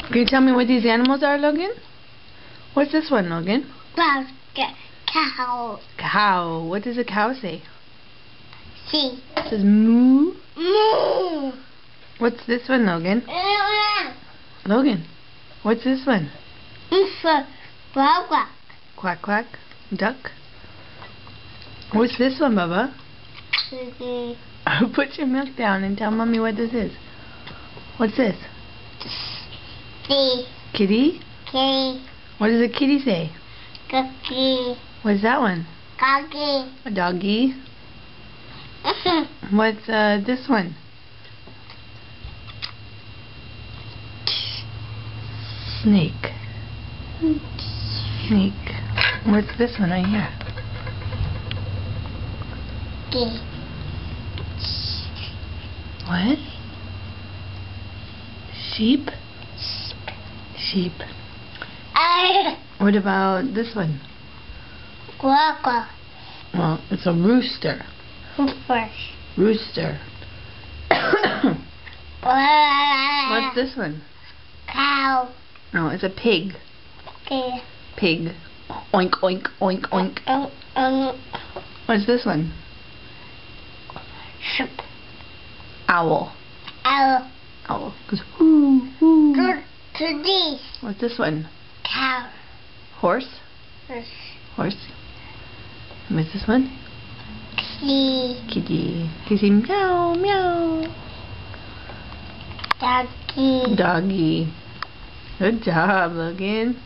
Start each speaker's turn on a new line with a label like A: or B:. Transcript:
A: Can you tell me what these animals are, Logan? What's this one, Logan?
B: Cow.
A: Cow. What does a cow say?
B: She.
A: It says moo.
B: Moo.
A: What's this one, Logan? Logan, what's this one?
B: Quack, quack.
A: Quack, quack. Duck. What's this one, Bubba? Put your milk down and tell Mommy what this is. What's this? Kitty?
B: Kitty.
A: What does a kitty say?
B: Cookie.
A: What's that one?
B: Cookie.
A: A doggy. What's this one? Snake. Snake. What's this one right here? What? Sheep? Sheep. What about this one?
B: Quack, quack.
A: Well, it's a rooster. Rooster. What's this one?
B: Cow.
A: No, it's a pig.
B: Okay.
A: Pig. Oink, oink, oink, oink. What's this one?
B: Sheep.
A: Owl.
B: Owl.
A: Owl. Goes whoo, whoo.
B: To this.
A: What's this one?
B: Cow.
A: Horse. Horse. What's this one?
B: Kitty.
A: Kitty. Kitty. Meow, meow.
B: Doggy.
A: Doggy. Good job, Logan.